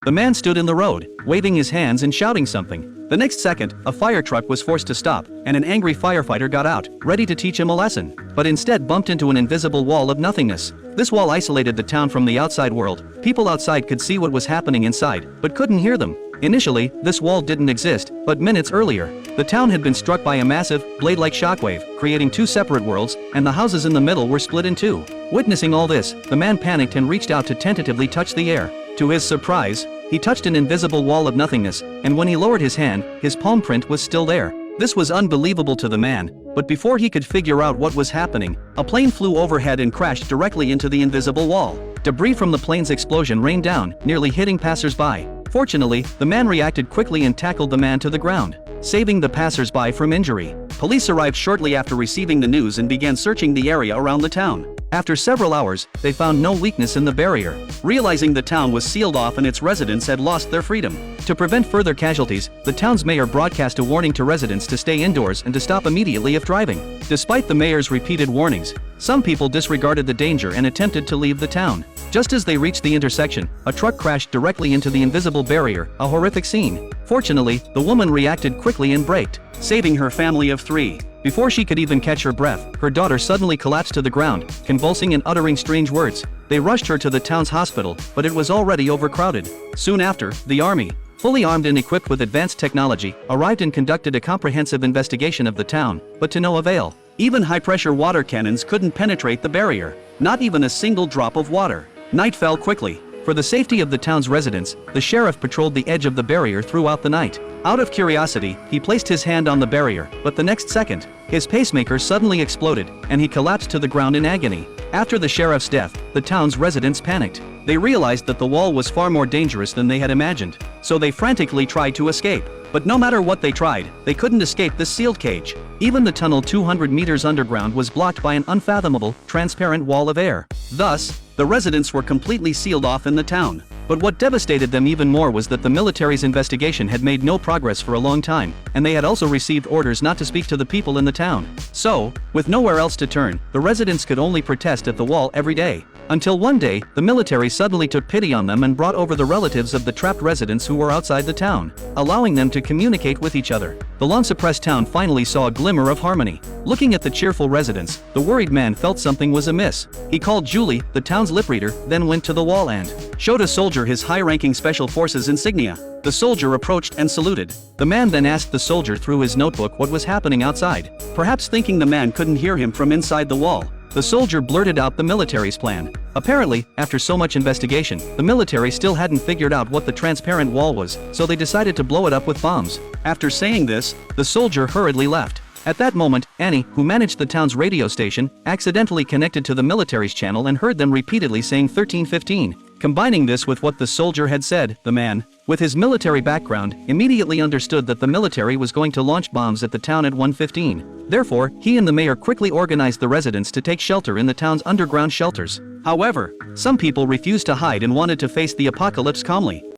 The man stood in the road, waving his hands and shouting something. The next second, a fire truck was forced to stop, and an angry firefighter got out, ready to teach him a lesson, but instead bumped into an invisible wall of nothingness. This wall isolated the town from the outside world. People outside could see what was happening inside, but couldn't hear them. Initially, this wall didn't exist, but minutes earlier, the town had been struck by a massive, blade-like shockwave, creating two separate worlds, and the houses in the middle were split in two. Witnessing all this, the man panicked and reached out to tentatively touch the air. To his surprise, he touched an invisible wall of nothingness, and when he lowered his hand, his palm print was still there. This was unbelievable to the man, but before he could figure out what was happening, a plane flew overhead and crashed directly into the invisible wall. Debris from the plane's explosion rained down, nearly hitting passers-by. Fortunately, the man reacted quickly and tackled the man to the ground, saving the passers-by from injury. Police arrived shortly after receiving the news and began searching the area around the town. After several hours, they found no weakness in the barrier. Realizing the town was sealed off and its residents had lost their freedom. To prevent further casualties, the town's mayor broadcast a warning to residents to stay indoors and to stop immediately if driving. Despite the mayor's repeated warnings, some people disregarded the danger and attempted to leave the town. Just as they reached the intersection, a truck crashed directly into the invisible barrier, a horrific scene. Fortunately, the woman reacted quickly and braked, saving her family of 3. Before she could even catch her breath, her daughter suddenly collapsed to the ground, convulsing and uttering strange words. They rushed her to the town's hospital, but it was already overcrowded. Soon after, the army, fully armed and equipped with advanced technology, arrived and conducted a comprehensive investigation of the town, but to no avail. Even high-pressure water cannons couldn't penetrate the barrier. Not even a single drop of water. Night fell quickly. For the safety of the town's residents, the sheriff patrolled the edge of the barrier throughout the night. Out of curiosity, he placed his hand on the barrier, but the next second, his pacemaker suddenly exploded, and he collapsed to the ground in agony. After the sheriff's death, the town's residents panicked. They realized that the wall was far more dangerous than they had imagined, so they frantically tried to escape. But no matter what they tried, they couldn't escape this sealed cage. Even the tunnel 200 meters underground was blocked by an unfathomable, transparent wall of air. Thus, the residents were completely sealed off in the town. But what devastated them even more was that the military's investigation had made no progress for a long time, and they had also received orders not to speak to the people in the town. So, with nowhere else to turn, the residents could only protest at the wall every day. Until one day, the military suddenly took pity on them and brought over the relatives of the trapped residents who were outside the town, allowing them to communicate with each other. The long-suppressed town finally saw a glimmer of harmony. Looking at the cheerful residents, the worried man felt something was amiss. He called Julie, the town's lip reader, then went to the wall and showed a soldier his high-ranking special forces insignia. The soldier approached and saluted. The man then asked the soldier through his notebook what was happening outside. Perhaps thinking the man couldn't hear him from inside the wall, the soldier blurted out the military's plan. Apparently, after so much investigation, the military still hadn't figured out what the transparent wall was, so they decided to blow it up with bombs. After saying this, the soldier hurriedly left. At that moment, Annie, who managed the town's radio station, accidentally connected to the military's channel and heard them repeatedly saying 1315. Combining this with what the soldier had said, the man, with his military background, immediately understood that the military was going to launch bombs at the town at 1:15. Therefore, he and the mayor quickly organized the residents to take shelter in the town's underground shelters. However, some people refused to hide and wanted to face the apocalypse calmly.